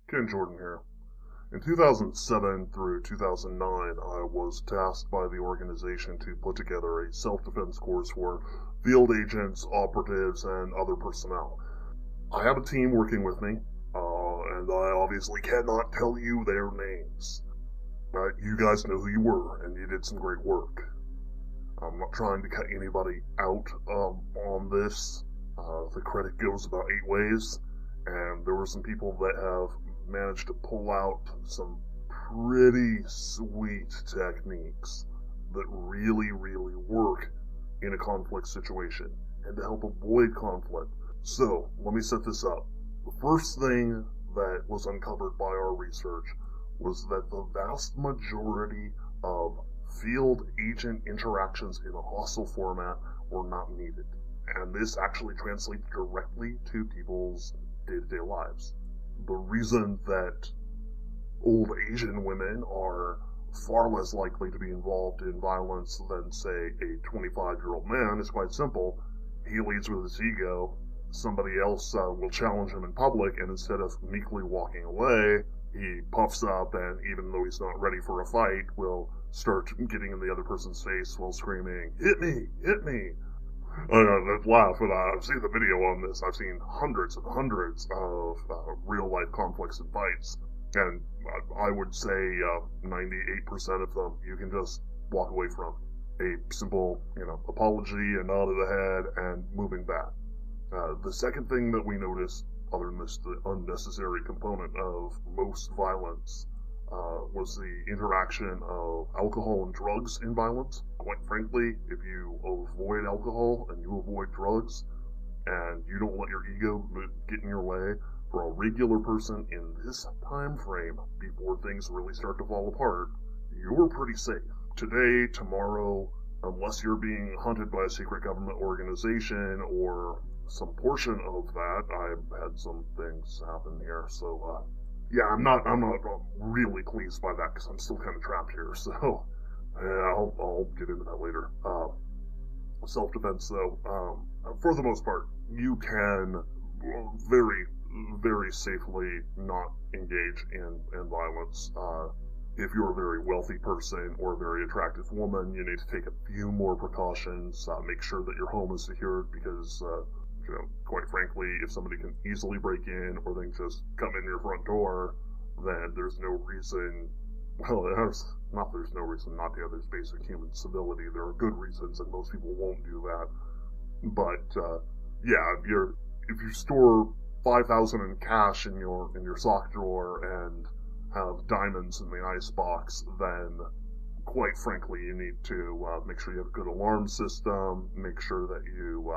Ken Jordan here. In 2007 through 2009, I was tasked by the organization to put together a self-defense course for field agents, operatives, and other personnel. I have a team working with me, and I obviously cannot tell you their names. You guys know who you were, and you did some great work. I'm not trying to cut anybody out on this. The credit goes about 8 ways, and there were some people that have managed to pull out some pretty sweet techniques that really work in a conflict situation and to help avoid conflict. So, let me set this up. The first thing that was uncovered by our research was that the vast majority of field agent interactions in a hostile format were not needed. And this actually translates directly to people's day-to-day lives. The reason that old Asian women are far less likely to be involved in violence than, say, a 25-year-old man is quite simple. He leads with his ego. Somebody else will challenge him in public, and instead of meekly walking away, he puffs up, and even though he's not ready for a fight, will start getting in the other person's face while screaming, "Hit me! Hit me!" I'd laugh, but I've seen the video on this. I've seen hundreds and hundreds of real-life conflicts and fights, and I would say 98% of them you can just walk away from. A simple, apology, a nod of the head, and moving back. The second thing that we noticed, other than this, the unnecessary component of most violence, was the interaction of alcohol and drugs in violence. Quite frankly, if you avoid alcohol and you avoid drugs, and you don't let your ego get in your way, for a regular person in this time frame, before things really start to fall apart, you're pretty safe. Today, tomorrow, unless you're being hunted by a secret government organization or some portion of that. I've had some things happen here, so yeah, I'm not really pleased by that because I'm still kind of trapped here. So yeah, I'll get into that later. Self-defense, though, for the most part, you can very safely not engage in violence. If you're a very wealthy person or a very attractive woman, you need to take a few more precautions. Make sure that your home is secured because, quite frankly, if somebody can easily break in or they can just come in your front door, then there's no reason, there's no reason not to. There's basic human civility. There are good reasons, and most people won't do that. But, yeah, if you store $5,000 in cash in your sock drawer and have diamonds in the icebox, then quite frankly you need to make sure you have a good alarm system, make sure that you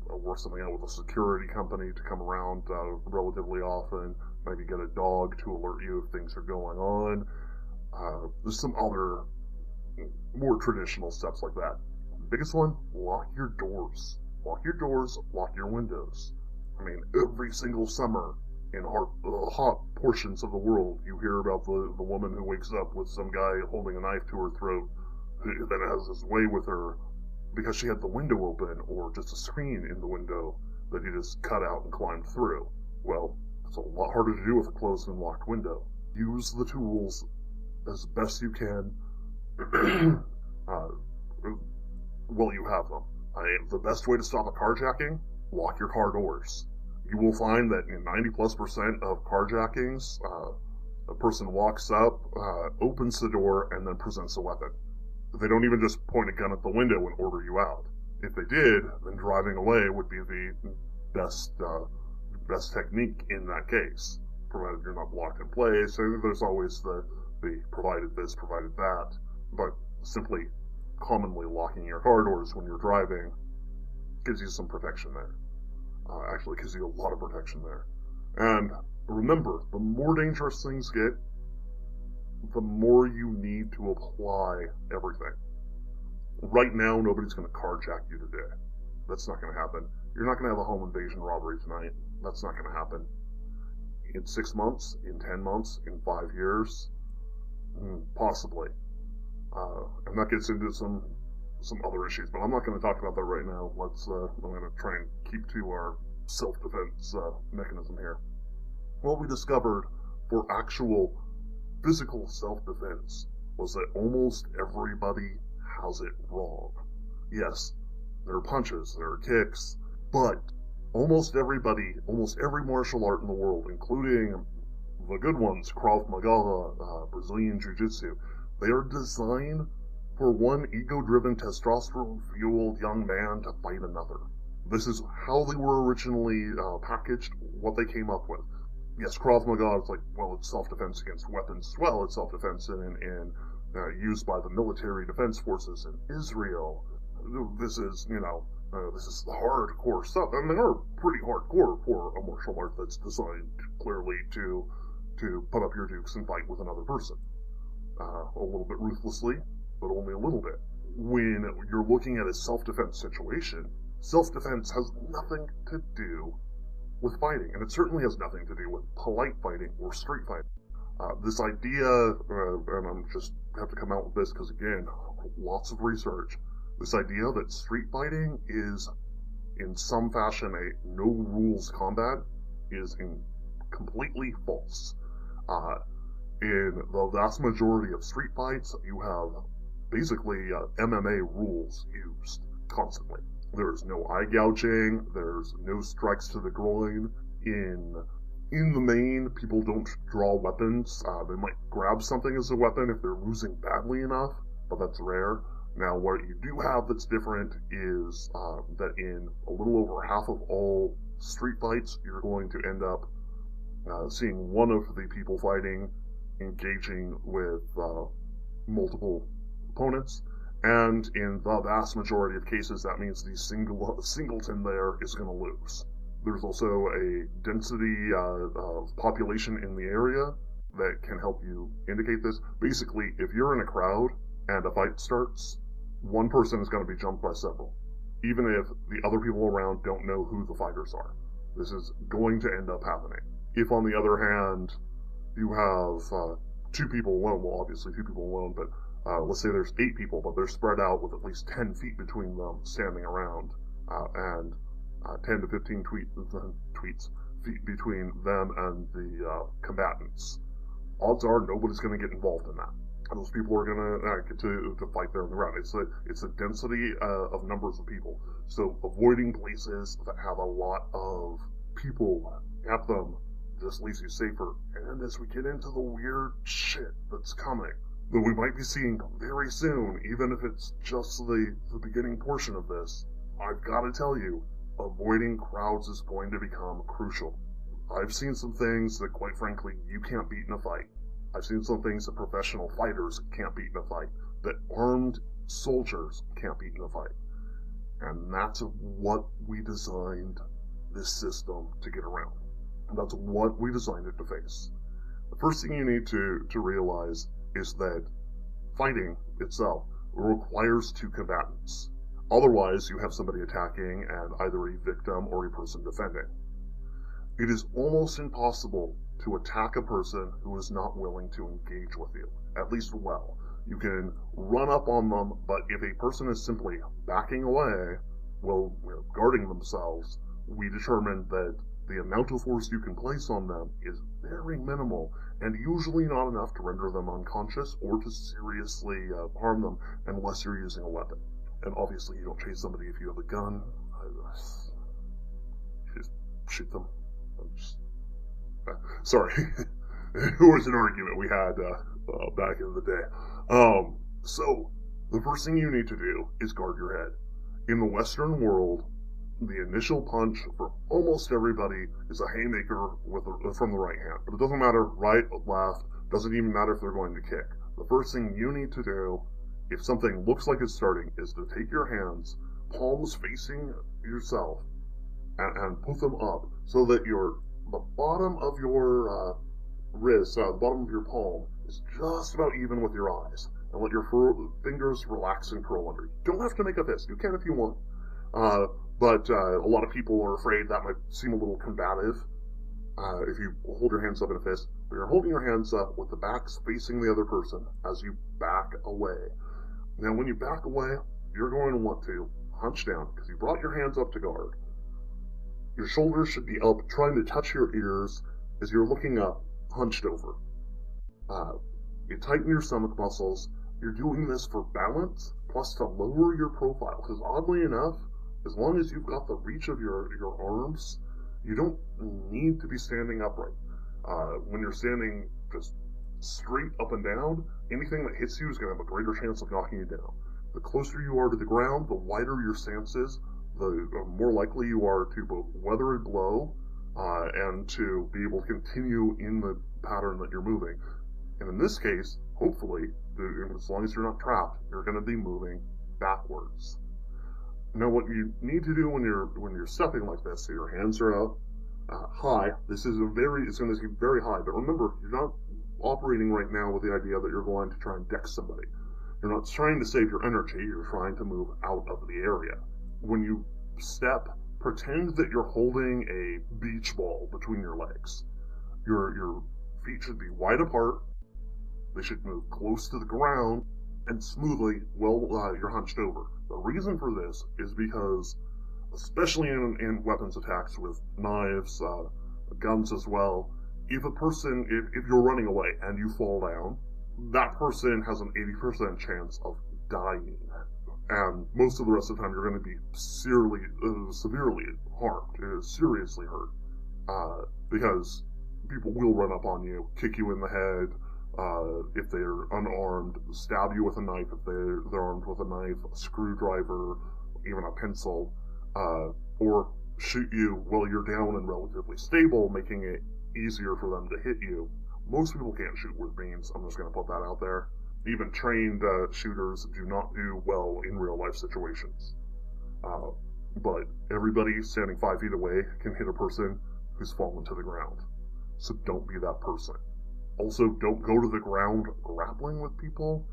work something out with a security company to come around relatively often, maybe get a dog to alert you if things are going on. There's some other more traditional steps like that. The biggest one, lock your doors. Lock your doors, lock your windows. I mean, every single summer in hot portions of the world, you hear about the woman who wakes up with some guy holding a knife to her throat, who then has his way with her because she had the window open or just a screen in the window that he just cut out and climbed through. Well, it's a lot harder to do with a closed and locked window. Use the tools as best you can while you have them. The best way to stop a carjacking, lock your car doors. You will find that in 90+% of carjackings, a person walks up, opens the door, and then presents a weapon. They don't even just point a gun at the window and order you out. If they did, then driving away would be the best technique in that case, provided you're not blocked in place. And there's always the provided this, provided that, but simply commonly locking your car doors when you're driving gives you some protection there. Actually gives you a lot of protection there. And remember, the more dangerous things get, the more you need to apply everything. Right now, nobody's going to carjack you today. That's not going to happen. You're not going to have a home invasion robbery tonight. That's not going to happen. In 6 months, in 10 months, in 5 years, possibly. And that gets into some other issues, but I'm not going to talk about that right now. I'm going to try and keep to our self-defense mechanism here. Well, we discovered for actual physical self-defense was that almost everybody has it wrong. Yes, there are punches, there are kicks, but almost every martial art in the world, including the good ones, Krav Maga, Brazilian Jiu-Jitsu, they are designed for one ego-driven, testosterone-fueled young man to fight another. This is how they were originally packaged, what they came up with. Yes, Krav Maga is like, well, it's self-defense against weapons as well. It's self-defense used by the military defense forces in Israel. This is, this is the hardcore stuff. I mean, they are pretty hardcore for a martial art that's designed clearly to put up your dukes and fight with another person. A little bit ruthlessly, but only a little bit. When you're looking at a self-defense situation, self-defense has nothing to do with fighting, and it certainly has nothing to do with polite fighting or street fighting. This idea, and I'm just have to come out with this because, again, lots of research, this idea that street fighting is in some fashion a no-rules combat is completely false. In the vast majority of street fights, you have basically MMA rules used constantly. There's no eye gouging, there's no strikes to the groin. In the main, people don't draw weapons. They might grab something as a weapon if they're losing badly enough, but that's rare. Now, what you do have that's different is that in a little over half of all street fights, you're going to end up seeing one of the people fighting engaging with multiple opponents, and in the vast majority of cases, that means the singleton there is going to lose. There's also a density of population in the area that can help you indicate this. Basically, if you're in a crowd and a fight starts, one person is going to be jumped by several, even if the other people around don't know who the fighters are. This is going to end up happening. If, on the other hand, you have two people alone, well, obviously two people alone, but let's say there's 8 people, but they're spread out with at least 10 feet between them standing around, and 10 to 15 feet between them and the combatants. Odds are nobody's going to get involved in that. Those people are going to get to fight there in the ground. It's a density of numbers of people. So avoiding places that have a lot of people at them just leaves you safer. And as we get into the weird shit that's coming, that we might be seeing very soon, even if it's just the beginning portion of this, I've got to tell you, avoiding crowds is going to become crucial. I've seen some things that, quite frankly, you can't beat in a fight. I've seen some things that professional fighters can't beat in a fight, that armed soldiers can't beat in a fight. And that's what we designed this system to get around. And that's what we designed it to face. The first thing you need to realize is that fighting itself requires 2 combatants. Otherwise, you have somebody attacking and either a victim or a person defending. It is almost impossible to attack a person who is not willing to engage with you, at least well. You can run up on them, but if a person is simply backing away, guarding themselves, we determine that the amount of force you can place on them is very minimal, and usually not enough to render them unconscious or to seriously harm them unless you're using a weapon. And obviously you don't chase somebody if you have a gun. Just shoot them. Sorry. It was an argument we had back in the day. So, the first thing you need to do is guard your head. In the Western world, the initial punch for almost everybody is a haymaker from the right hand. But it doesn't matter right or left. Doesn't even matter if they're going to kick. The first thing you need to do, if something looks like it's starting, is to take your hands, palms facing yourself, and put them up so that the bottom of your wrist, the bottom of your palm, is just about even with your eyes. And let your fingers relax and curl under. You don't have to make a fist. You can if you want. But a lot of people are afraid that might seem a little combative if you hold your hands up in a fist. But you're holding your hands up with the backs facing the other person as you back away. Now, when you back away, you're going to want to hunch down because you brought your hands up to guard. Your shoulders should be up, trying to touch your ears as you're looking up, hunched over. You tighten your stomach muscles. You're doing this for balance, plus to lower your profile, because oddly enough, as long as you've got the reach of your arms, you don't need to be standing upright. When you're standing just straight up and down, anything that hits you is going to have a greater chance of knocking you down. The closer you are to the ground, the wider your stance is, the more likely you are to both weather a blow and to be able to continue in the pattern that you're moving. And in this case, hopefully, as long as you're not trapped, you're going to be moving backwards. Now, what you need to do when you're stepping like this, so your hands are up high. It's going to be very high, but remember, you're not operating right now with the idea that you're going to try and deck somebody. You're not trying to save your energy. You're trying to move out of the area. When you step, pretend that you're holding a beach ball between your legs. Your feet should be wide apart. They should move close to the ground and smoothly while you're hunched over. The reason for this is because, especially in weapons attacks with knives, guns as well, if you're running away and you fall down, that person has an 80% chance of dying. And most of the rest of the time you're going to be severely harmed, seriously hurt, because people will run up on you, kick you in the head, if they're unarmed, stab you with a knife if they're armed with a knife, a screwdriver, even a pencil, or shoot you while you're down and relatively stable, making it easier for them to hit you. Most people can't shoot with beams, I'm just going to put that out there. Even trained shooters do not do well in real life situations. But everybody standing 5 feet away can hit a person who's fallen to the ground. So don't be that person. Also, don't go to the ground grappling with people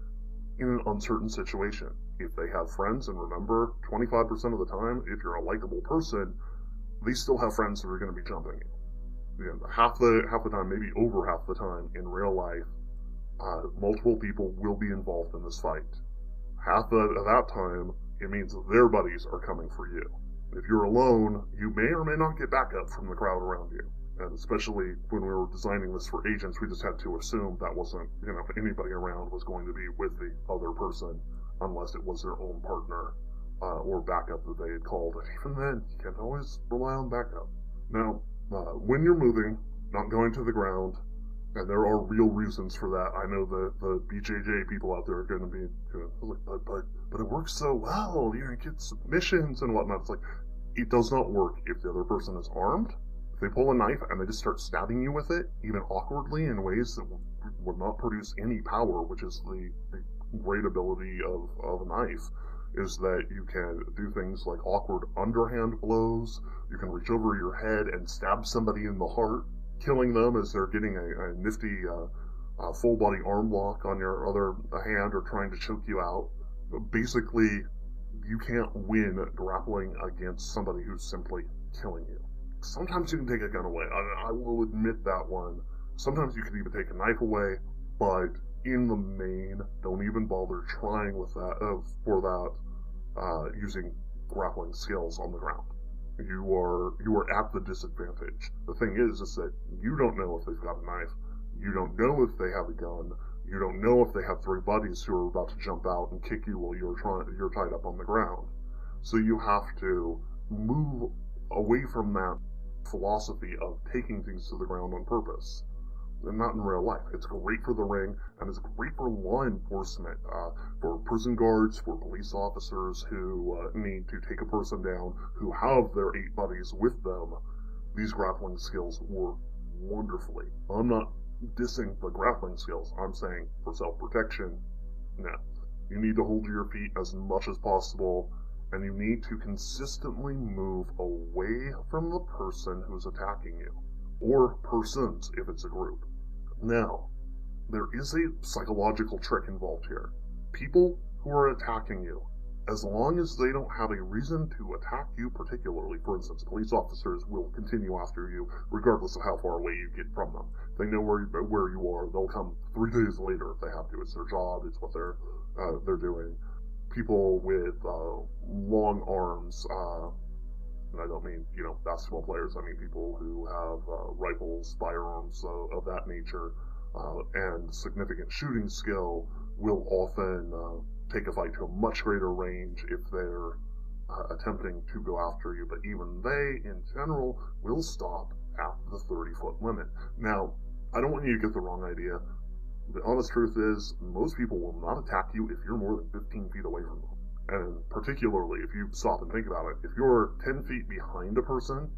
in an uncertain situation. If they have friends, and remember, 25% of the time, if you're a likable person, they still have friends that are going to be jumping you. Half the time, maybe over half the time in real life, multiple people will be involved in this fight. Half of that time, it means that their buddies are coming for you. If you're alone, you may or may not get backup from the crowd around you. And especially when we were designing this for agents, we just had to assume that wasn't, anybody around was going to be with the other person, unless it was their own partner, or backup that they had called. And even then, you can't always rely on backup. Now, when you're moving, not going to the ground, and there are real reasons for that. I know the BJJ people out there are going to be, but it works so well. You get submissions and whatnot. It's like, it does not work if the other person is armed. If they pull a knife and they just start stabbing you with it, even awkwardly in ways that would not produce any power, which is the great ability of a knife, is that you can do things like awkward underhand blows. You can reach over your head and stab somebody in the heart, killing them as they're getting a nifty full body arm lock on your other hand or trying to choke you out. But basically, you can't win grappling against somebody who's simply killing you. Sometimes you can take a gun away. I will admit that one. Sometimes you can even take a knife away, but in the main, don't even bother trying with that using grappling skills on the ground. You are at the disadvantage. The thing is that you don't know if they've got a knife. You don't know if they have a gun. You don't know if they have 3 buddies who are about to jump out and kick you while you're tied up on the ground. So you have to move away from that philosophy of taking things to the ground on purpose. And not in real life. It's great for the ring, and it's great for law enforcement, for prison guards, for police officers who need to take a person down, who have their 8 buddies with them. These grappling skills work wonderfully. I'm not dissing the grappling skills. I'm saying for self-protection, no. You need to hold your feet as much as possible, and you need to consistently move away from the person who's attacking you. Or persons, if it's a group. Now, there is a psychological trick involved here. People who are attacking you, as long as they don't have a reason to attack you particularly, for instance, police officers will continue after you regardless of how far away you get from them. If they know where you are, they'll come 3 days later if they have to. It's their job, it's what they're doing. People with long arms, And I don't mean, basketball players. I mean people who have rifles, firearms of that nature, and significant shooting skill will often take a fight to a much greater range if they're attempting to go after you. But even they, in general, will stop at the 30-foot limit. Now, I don't want you to get the wrong idea. The honest truth is, most people will not attack you if you're more than 15 feet away from them. And particularly, if you stop and think about it, if you're 10 feet behind a person,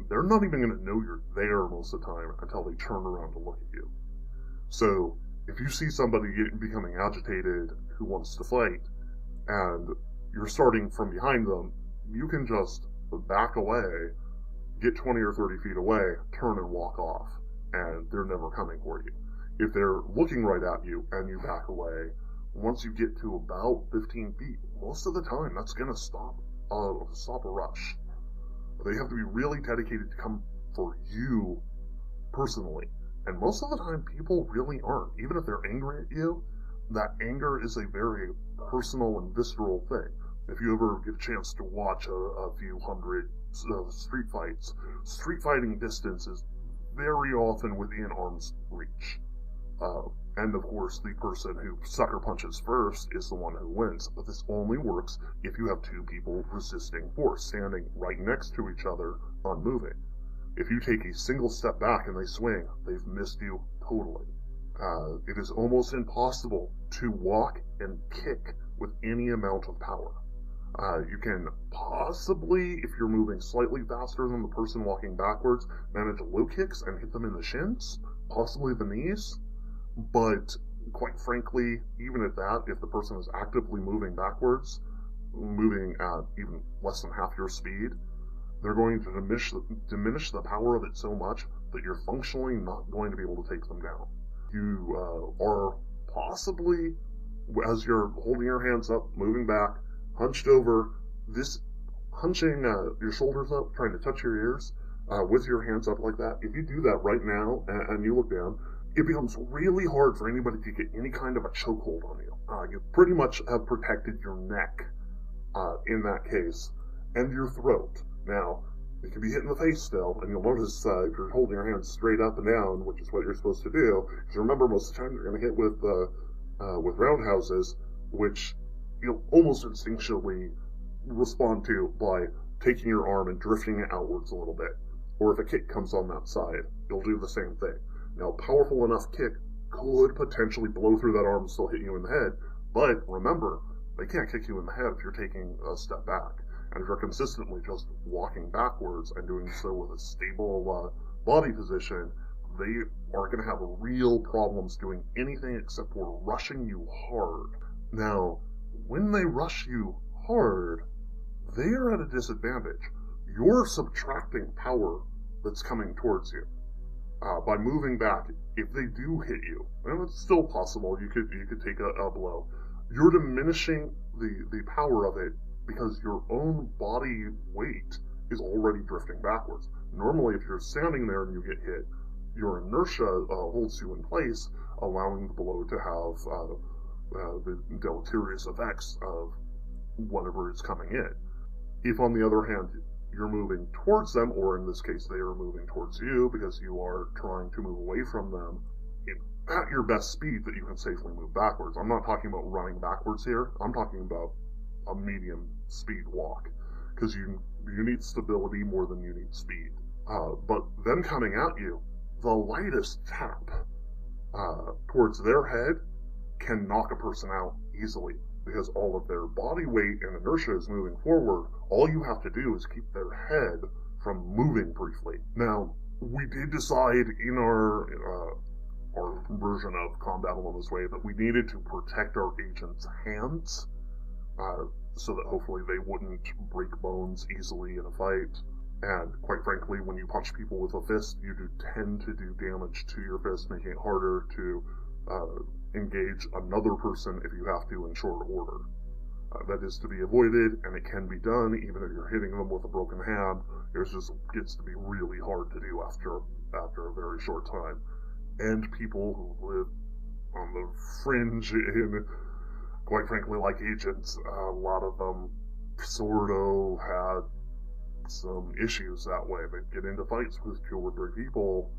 they're not even going to know you're there most of the time until they turn around to look at you. So, if you see somebody becoming agitated who wants to fight, and you're starting from behind them, you can just back away, get 20 or 30 feet away, turn and walk off, and they're never coming for you. If they're looking right at you and you back away, once you get to about 15 feet, most of the time that's going to stop a rush. They have to be really dedicated to come for you personally. And most of the time people really aren't. Even if they're angry at you, that anger is a very personal and visceral thing. If you ever get a chance to watch a few hundred street fights, street fighting distance is very often within arm's reach. And of course, the person who sucker punches first is the one who wins. But this only works if you have two people resisting force, standing right next to each other, unmoving. If you take a single step back and they swing, they've missed you totally. It is almost impossible to walk and kick with any amount of power. You can possibly, if you're moving slightly faster than the person walking backwards, manage low kicks and hit them in the shins, possibly the knees. But quite frankly, even at that, if the person is actively moving backwards, moving at even less than half your speed, they're going to diminish the power of it so much that you're functionally not going to be able to take them down. You are possibly, as you're holding your hands up, moving back, hunched over, hunching your shoulders up, trying to touch your ears, with your hands up like that. If you do that right now and you look down, it becomes really hard for anybody to get any kind of a chokehold on you. You pretty much have protected your neck in that case, and your throat. Now, it can be hit in the face still, and you'll notice if you're holding your hands straight up and down, which is what you're supposed to do, because remember, most of the time you're going to hit with roundhouses, which you'll almost instinctually respond to by taking your arm and drifting it outwards a little bit. Or if a kick comes on that side, you'll do the same thing. Now, a powerful enough kick could potentially blow through that arm and still hit you in the head, but remember, they can't kick you in the head if you're taking a step back. And if you're consistently just walking backwards and doing so with a stable body position, they are going to have real problems doing anything except for rushing you hard. Now, when they rush you hard, they are at a disadvantage. You're subtracting power that's coming towards you. By moving back, if they do hit you, and it's still possible, you could take a blow, you're diminishing the power of it because your own body weight is already drifting backwards. Normally, if you're standing there and you get hit, your inertia holds you in place, allowing the blow to have the deleterious effects of whatever is coming in. If, on the other hand, you're moving towards them, or in this case, they are moving towards you because you are trying to move away from them at your best speed that you can safely move backwards. I'm not talking about running backwards here. I'm talking about a medium speed walk, because you need stability more than you need speed. But them coming at you, the lightest tap towards their head can knock a person out easily, because all of their body weight and inertia is moving forward. All you have to do is keep their head from moving briefly. Now, we did decide in our version of Combat Alone this way that we needed to protect our agents' hands, so that hopefully they wouldn't break bones easily in a fight. And quite frankly, when you punch people with a fist, you do tend to do damage to your fist, making it harder to engage another person if you have to in short order. That is to be avoided, and it can be done even if you're hitting them with a broken hand. It just gets to be really hard to do after a very short time. And people who live on the fringe in, quite frankly, like agents, a lot of them sort of had some issues that way. They get into fights with 2 or 3 people,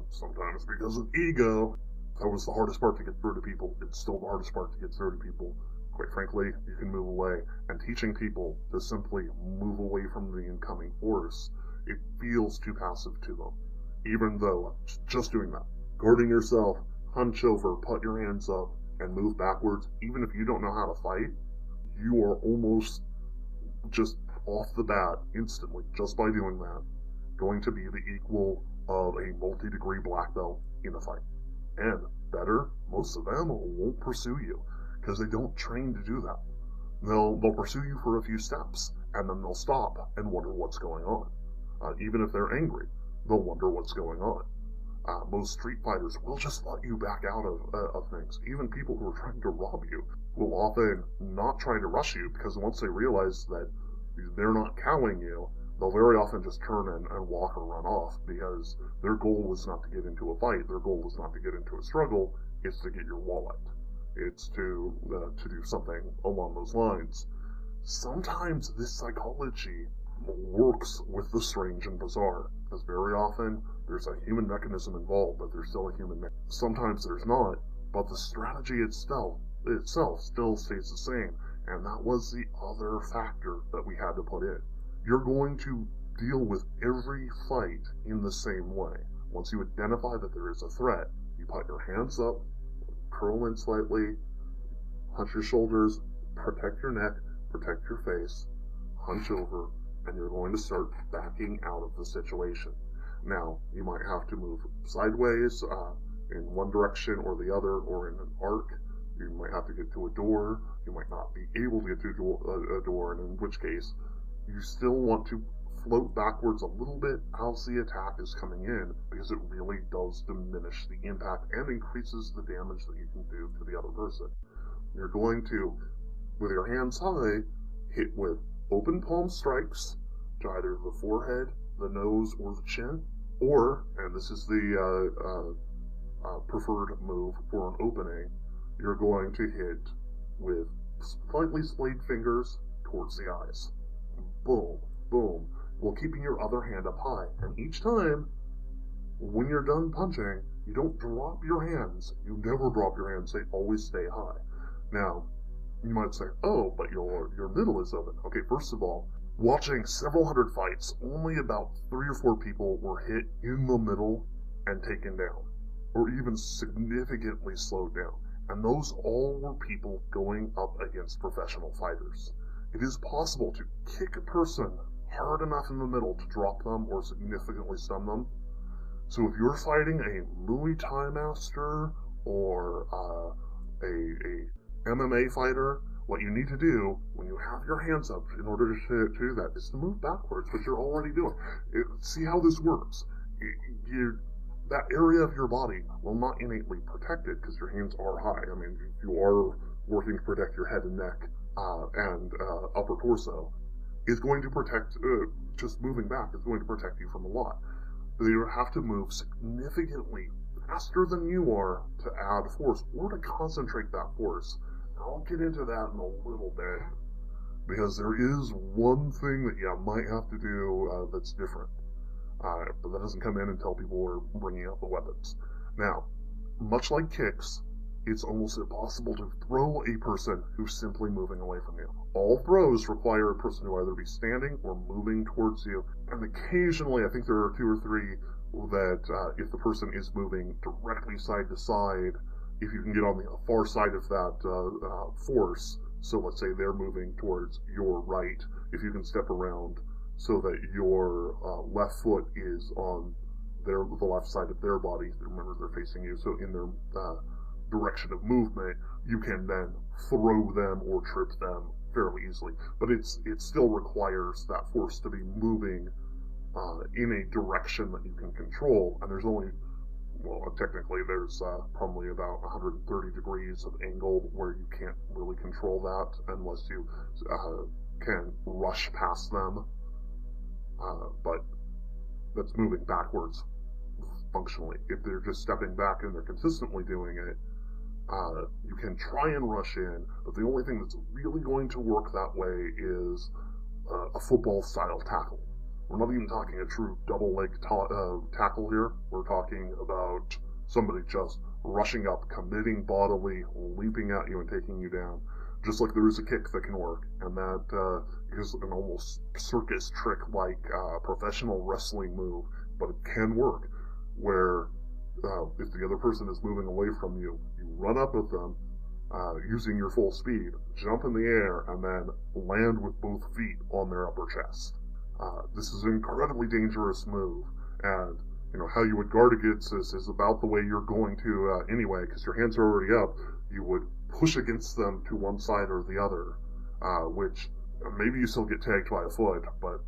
sometimes because of ego. That was the hardest part to get through to people. It's still the hardest part to get through to people. Quite frankly, you can move away. And teaching people to simply move away from the incoming force, it feels too passive to them. Even though, just doing that, guarding yourself, hunch over, put your hands up, and move backwards, even if you don't know how to fight, you are almost just off the bat, instantly, just by doing that, going to be the equal of a multi-degree black belt in a fight. And better, most of them won't pursue you, because they don't train to do that. They'll pursue you for a few steps, and then they'll stop and wonder what's going on. Even if they're angry, they'll wonder what's going on. Most street fighters will just let you back out of things. Even people who are trying to rob you will often not try to rush you, because once they realize that they're not cowing you, they'll very often just turn and walk or run off, because their goal was not to get into a fight, their goal was not to get into a struggle, it's to get your wallet. It's to do something along those lines. Sometimes this psychology works with the strange and bizarre, because very often there's a human mechanism involved, but there's still a human mechanism. Sometimes there's not, but the strategy itself still stays the same, and that was the other factor that we had to put in. You're going to deal with every fight in the same way. Once you identify that there is a threat, you put your hands up, curl in slightly, hunch your shoulders, protect your neck, protect your face, hunch over, and you're going to start backing out of the situation. Now, you might have to move sideways, in one direction or the other, or in an arc. You might have to get to a door. You might not be able to get to a door, and in which case, you still want to float backwards a little bit as the attack is coming in, because it really does diminish the impact and increases the damage that you can do to the other person. You're going to, with your hands high, hit with open palm strikes to either the forehead, the nose, or the chin, or, and this is the preferred move for an opening, you're going to hit with slightly splayed fingers towards the eyes. Boom, boom, while keeping your other hand up high. And each time, when you're done punching, you don't drop your hands. You never drop your hands. They always stay high. Now, you might say, oh, but your middle is open. Okay, first of all, watching several hundred fights, only about 3 or 4 people were hit in the middle and taken down, or even significantly slowed down. And those all were people going up against professional fighters. It is possible to kick a person hard enough in the middle to drop them or significantly stun them. So if you're fighting a Muay Thai master or a MMA fighter, what you need to do when you have your hands up in order to do that is to move backwards, which you're already doing. See how this works. That area of your body will not innately protect it because your hands are high. I mean, you are working to protect your head and neck and upper torso. Is going to protect, just moving back is going to protect you from a lot. But you have to move significantly faster than you are to add force or to concentrate that force. I'll get into that in a little bit, because there is one thing that you might have to do that's different. But that doesn't come in until people are bringing out the weapons. Now, much like kicks, it's almost impossible to throw a person who's simply moving away from you. All throws require a person to either be standing or moving towards you, and occasionally, I think there are 2 or 3 that if the person is moving directly side to side, if you can get on the far side of that force, so let's say they're moving towards your right, if you can step around so that your left foot is on the left side of their body, remember they're facing you, so in their direction of movement, you can then throw them or trip them fairly easily. But it still requires that force to be moving in a direction that you can control, and there's only, well, technically there's probably about 130 degrees of angle where you can't really control that unless you can rush past them. But that's moving backwards functionally. If they're just stepping back and they're consistently doing it, you can try and rush in, but the only thing that's really going to work that way is a football-style tackle. We're not even talking a true double leg tackle here. We're talking about somebody just rushing up, committing bodily, leaping at you and taking you down. Just like there is a kick that can work, and that is an almost circus trick like professional wrestling move, but it can work, where if the other person is moving away from you, you run up with them, using your full speed, jump in the air, and then land with both feet on their upper chest. This is an incredibly dangerous move, and how you would guard against this is about the way you're going to anyway, because your hands are already up. You would push against them to one side or the other, which maybe you still get tagged by a foot, but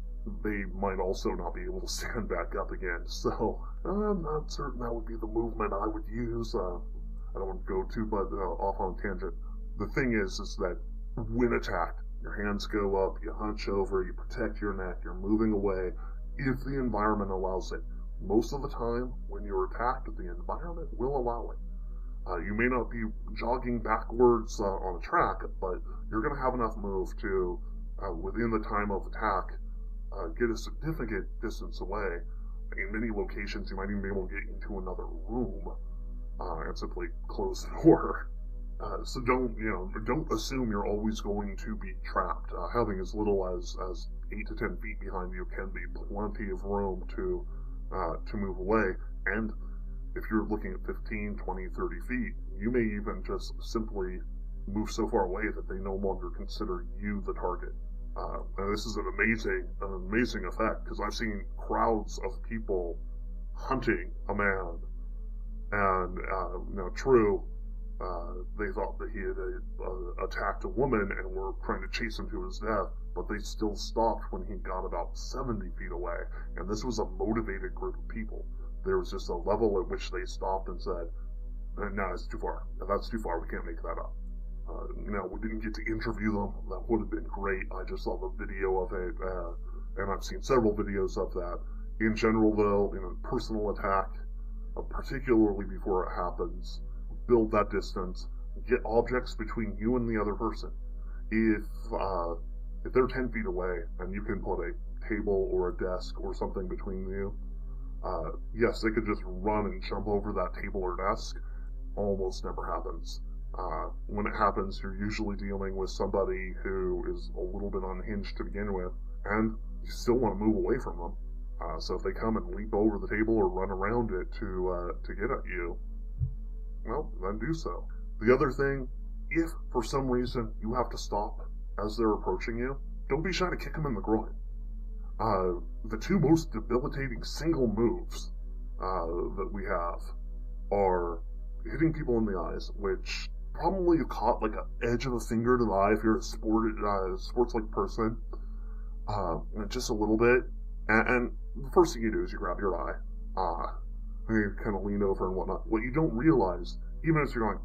they might also not be able to stand back up again. So I'm not certain that would be the movement I would use. I don't want to go too much off on a tangent. The thing is that when attacked, your hands go up, you hunch over, you protect your neck, you're moving away, if the environment allows it. Most of the time, when you're attacked, the environment will allow it. You may not be jogging backwards on a track, but you're going to have enough move to, within the time of attack, get a significant distance away. In many locations, you might even be able to get into another room and simply close the door. So don't assume you're always going to be trapped. Having as little as 8 to 10 feet behind you can be plenty of room to move away. And if you're looking at 15, 20, 30 feet, you may even just simply move so far away that they no longer consider you the target. And this is an amazing effect, because I've seen crowds of people hunting a man, and they thought that he had attacked a woman and were trying to chase him to his death, but they still stopped when he got about 70 feet away. And this was a motivated group of people. There was just a level at which they stopped and said, no, it's too far. That's too far. We can't make that up. We didn't get to interview them. That would have been great. I just saw the video of it, and I've seen several videos of that. In general, though, in a personal attack, particularly before it happens, build that distance, get objects between you and the other person. If they're 10 feet away and you can put a table or a desk or something between you, yes, they could just run and jump over that table or desk. Almost never happens. When it happens, you're usually dealing with somebody who is a little bit unhinged to begin with, and you still want to move away from them. So if they come and leap over the table or run around it to get at you, well, then do so. The other thing, if for some reason you have to stop as they're approaching you, don't be shy to kick them in the groin. The two most debilitating single moves that we have are hitting people in the eyes, which probably you caught like an edge of a finger to the eye if you're a sports-like person, just a little bit. And the first thing you do is you grab your eye, and you kind of lean over and whatnot. What you don't realize, even as you're going,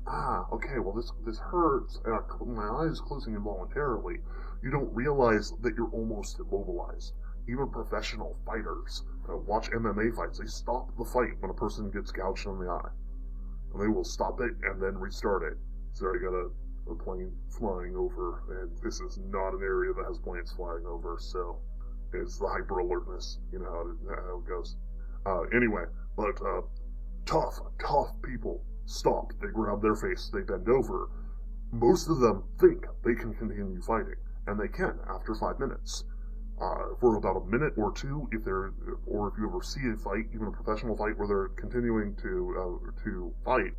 okay, well this hurts, and my eye is closing involuntarily, you don't realize that you're almost immobilized. Even professional fighters, watch MMA fights, they stop the fight when a person gets gouged in the eye. And they will stop it and then restart it. So you got a plane flying over, and this is not an area that has planes flying over, so it's the hyper alertness, how it goes. Anyway, but tough people stop. They grab their face, they bend over. Most of them think they can continue fighting, and they can after 5 minutes. For about a minute or two, if you ever see a fight, even a professional fight where they're continuing to fight,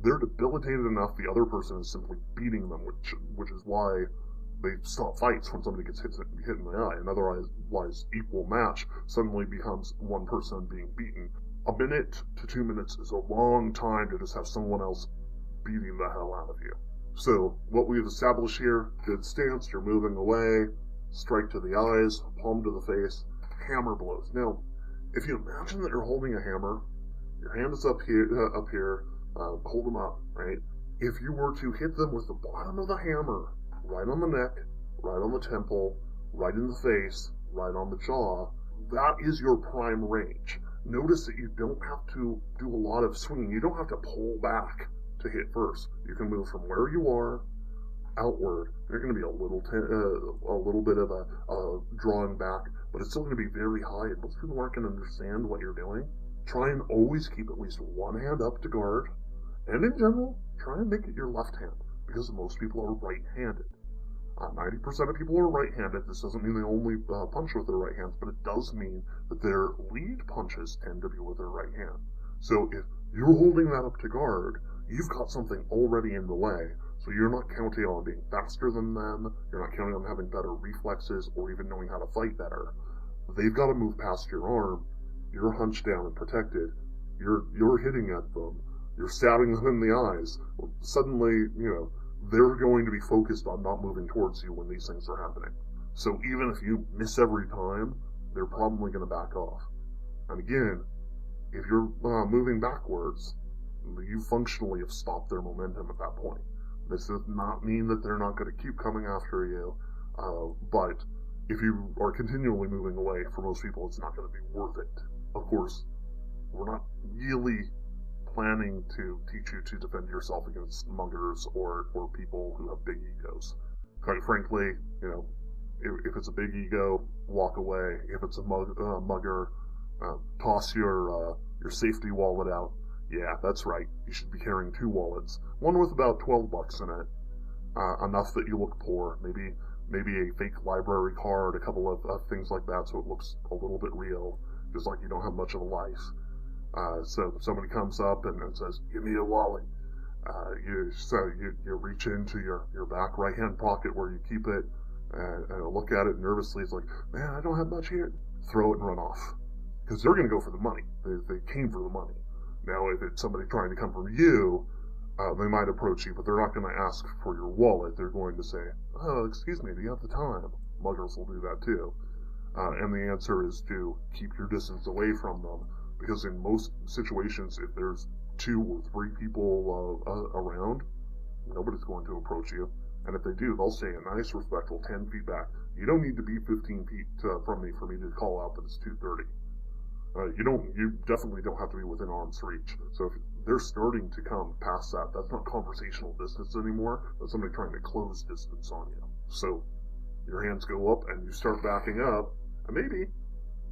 they're debilitated enough the other person is simply beating them, which is why they stop fights when somebody gets hit in the eye. An otherwise equal match suddenly becomes one person being beaten. A minute to 2 minutes is a long time to just have someone else beating the hell out of you. So what we've established here, good stance, you're moving away, strike to the eyes, palm to the face, hammer blows. Now, if you imagine that you're holding a hammer, your hand is up here, hold them up, right? If you were to hit them with the bottom of the hammer, right on the neck, right on the temple, right in the face, right on the jaw, that is your prime range. Notice that you don't have to do a lot of swinging. You don't have to pull back to hit first. You can move from where you are outward. There's going to be a little bit of a drawing back, but it's still going to be very high, and most people aren't going to understand what you're doing. Try and always keep at least one hand up to guard, and in general, try and make it your left hand, because most people are right-handed. 90% of people are right-handed. This doesn't mean they only punch with their right hands, but it does mean that their lead punches tend to be with their right hand. So if you're holding that up to guard, you've got something already in the way, so you're not counting on being faster than them, you're not counting on having better reflexes, or even knowing how to fight better. They've got to move past your arm, you're hunched down and protected, you're hitting at them, you're stabbing them in the eyes. Well, suddenly, they're going to be focused on not moving towards you when these things are happening. So even if you miss every time, they're probably going to back off. And again, if you're moving backwards, you functionally have stopped their momentum at that point. This does not mean that they're not going to keep coming after you, but if you are continually moving away, for most people, it's not going to be worth it. Of course, we're not really planning to teach you to defend yourself against muggers or people who have big egos. Quite frankly, if it's a big ego, walk away. If it's a mugger, toss your safety wallet out. Yeah, that's right. You should be carrying 2 wallets. One with about $12 in it. Enough that you look poor. Maybe a fake library card, a couple of things like that, so it looks a little bit real, just like you don't have much of a life. So somebody comes up and says, "Give me a wallet." You reach into your back right-hand pocket where you keep it, and look at it nervously. It's like, "Man, I don't have much here." Throw it and run off. Because they're going to go for the money. They came for the money. Now, if it's somebody trying to come from you, they might approach you, but they're not going to ask for your wallet. They're going to say, "Oh, excuse me, do you have the time?" Muggers will do that too. And the answer is to keep your distance away from them, because in most situations, if there's 2 or 3 people around, nobody's going to approach you. And if they do, they'll say a nice, respectful 10 feet back. You don't need to be 15 feet from me for me to call out that it's 2:30. You definitely don't have to be within arm's reach. So if they're starting to come past that, that's not conversational distance anymore. That's somebody trying to close distance on you. So your hands go up and you start backing up, and maybe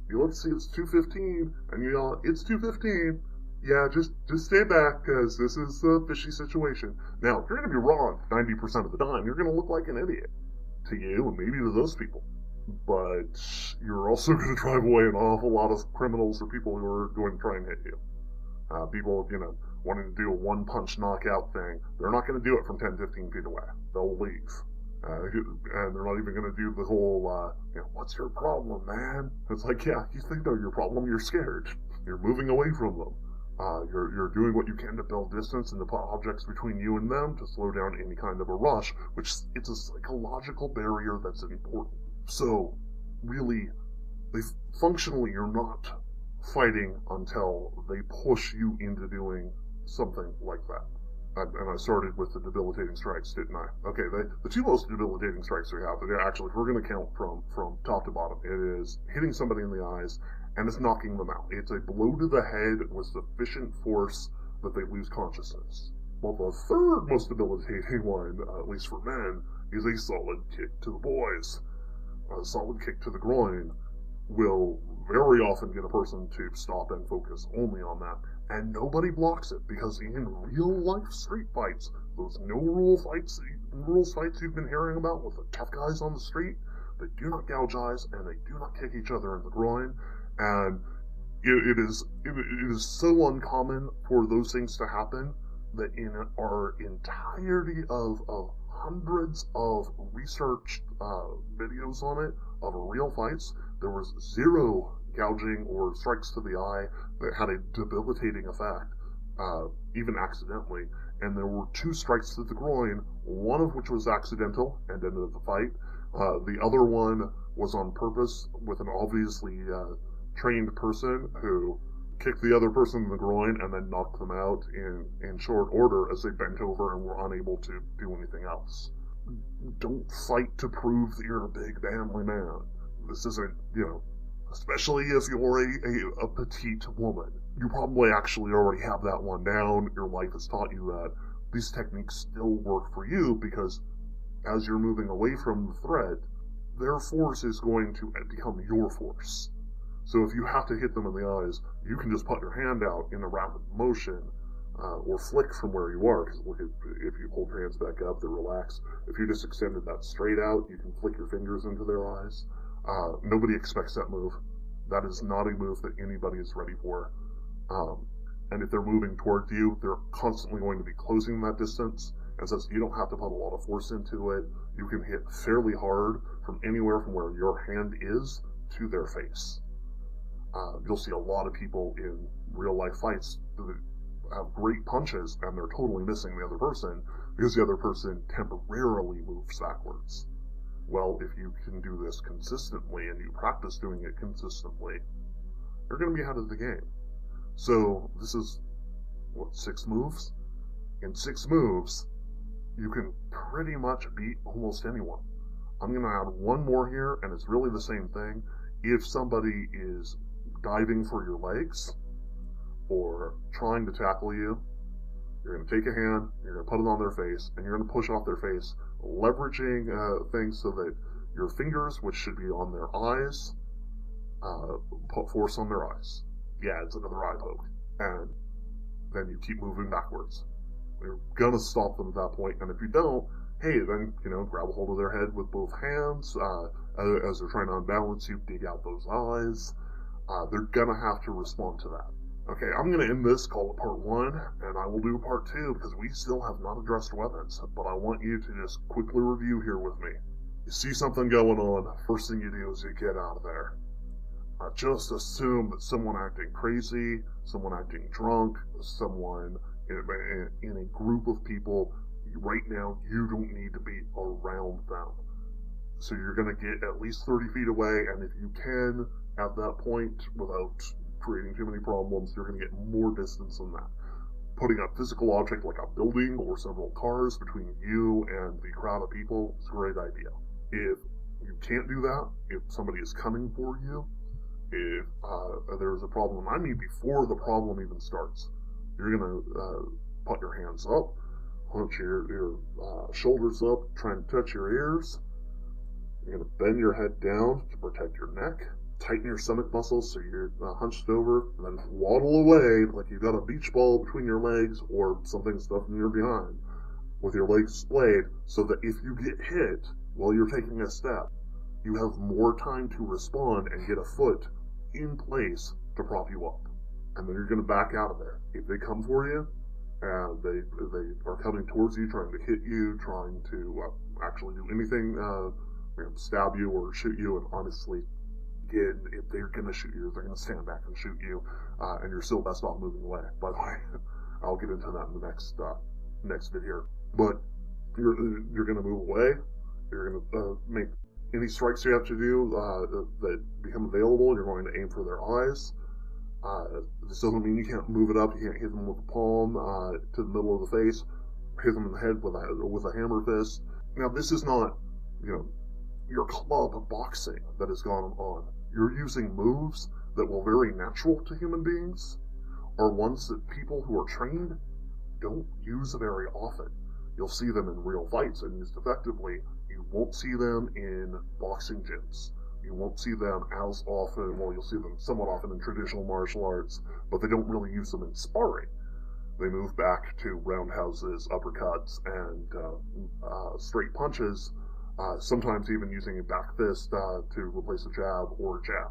you look to see it's 2:15, and you yell, "It's 2:15. Yeah, just stay back, because this is a fishy situation." Now, you're going to be wrong 90% of the time. You're going to look like an idiot to you, and maybe to those people. But you're also going to drive away an awful lot of criminals or people who are going to try and hit you. People, wanting to do a one-punch knockout thing, they're not going to do it from 10-15 feet away. They'll leave. And they're not even going to do the whole, "What's your problem, man?" It's like, yeah, you think they're your problem, you're scared. You're moving away from them. You're doing what you can to build distance and to put objects between you and them to slow down any kind of a rush, which it's a psychological barrier that's important. So, really, functionally, you're not fighting until they push you into doing something like that. And I started with the debilitating strikes, didn't I? Okay, the 2 most debilitating strikes we have, actually, if we're going to count from top to bottom, it is hitting somebody in the eyes, and it's knocking them out. It's a blow to the head with sufficient force that they lose consciousness. Well, the 3rd most debilitating one, at least for men, is a solid kick to the boys. A solid kick to the groin will very often get a person to stop and focus only on that. And nobody blocks it, because in real-life street fights, those no-rules fights you've been hearing about with the tough guys on the street, they do not gouge eyes, and they do not kick each other in the groin. And it is so uncommon for those things to happen that in our entirety of hundreds of researched videos on it, of real fights, there was 0 gouging or strikes to the eye that had a debilitating effect, even accidentally. And there were 2 strikes to the groin, one of which was accidental and ended the fight. The other one was on purpose with an obviously trained person who kicked the other person in the groin and then knocked them out in short order as they bent over and were unable to do anything else. Don't fight to prove that you're a big, manly man. This isn't, especially if you're a petite woman. You probably actually already have that one down. Your life has taught you that. These techniques still work for you because as you're moving away from the threat, their force is going to become your force. So if you have to hit them in the eyes, you can just put your hand out in a rapid motion, or flick from where you are, because if you hold your hands back up, they relax. If you just extended that straight out, you can flick your fingers into their eyes. Nobody expects that move. That is not a move that anybody is ready for. And if they're moving towards you, they're constantly going to be closing that distance. And since you don't have to put a lot of force into it, you can hit fairly hard from anywhere from where your hand is to their face. You'll see a lot of people in real-life fights that have great punches, and they're totally missing the other person because the other person temporarily moves backwards. Well, if you can do this consistently and you practice doing it consistently, you're going to be ahead of the game. So this is, 6 moves? In 6 moves, you can pretty much beat almost anyone. I'm going to add one more here, and it's really the same thing. If somebody is diving for your legs or trying to tackle you, you're going to take a hand, you're going to put it on their face, and you're going to push off their face, leveraging things so that your fingers, which should be on their eyes, put force on their eyes. Yeah, it's another eye poke. And then you keep moving backwards. You're going to stop them at that point, and if you don't, hey, then, grab a hold of their head with both hands. As they're trying to unbalance you, dig out those eyes. They're going to have to respond to that. Okay, I'm going to end this, call it part 1, and I will do part 2 because we still have not addressed weapons, but I want you to just quickly review here with me. You see something going on, first thing you do is you get out of there. Just assume that someone acting crazy, someone acting drunk, someone in a group of people, right now you don't need to be around them. So you're going to get at least 30 feet away, and if you can, at that point, without creating too many problems, you're going to get more distance than that. Putting a physical object like a building or several cars between you and the crowd of people is a great idea. If you can't do that, if somebody is coming for you, if there's a problem, I mean before the problem even starts, you're going to put your hands up, hunch your shoulders up, try and touch your ears. You're going to bend your head down to protect your neck. Tighten your stomach muscles so you're hunched over, and then waddle away like you've got a beach ball between your legs or something stuffed in your behind with your legs splayed, so that if you get hit while you're taking a step, you have more time to respond and get a foot in place to prop you up. And then you're going to back out of there. If they come for you, and they are coming towards you, trying to hit you, trying to actually do anything, stab you or shoot you, and honestly, again, if they're going to shoot you, they're going to stand back and shoot you, and you're still best off moving away. By the way, I'll get into that in the next bit here. But you're going to move away. You're going to make any strikes you have to do that become available. You're going to aim for their eyes. This doesn't mean you can't move it up. You can't hit them with a palm to the middle of the face. Hit them in the head with a hammer fist. Now, this is not, your club boxing that has gone on. You're using moves that will very natural to human beings, are ones that people who are trained don't use very often. You'll see them in real fights and used effectively. You won't see them in boxing gyms. You won't see them as often, well, you'll see them somewhat often in traditional martial arts, but they don't really use them in sparring. They move back to roundhouses, uppercuts, and straight punches, sometimes even using a back fist to replace a jab or a jab.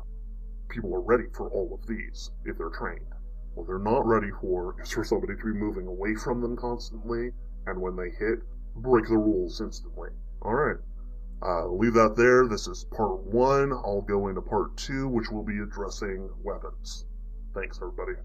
People are ready for all of these if they're trained. What they're not ready for is for somebody to be moving away from them constantly, and when they hit, break the rules instantly. Alright, leave that there. This is part 1. I'll go into part 2, which will be addressing weapons. Thanks, everybody.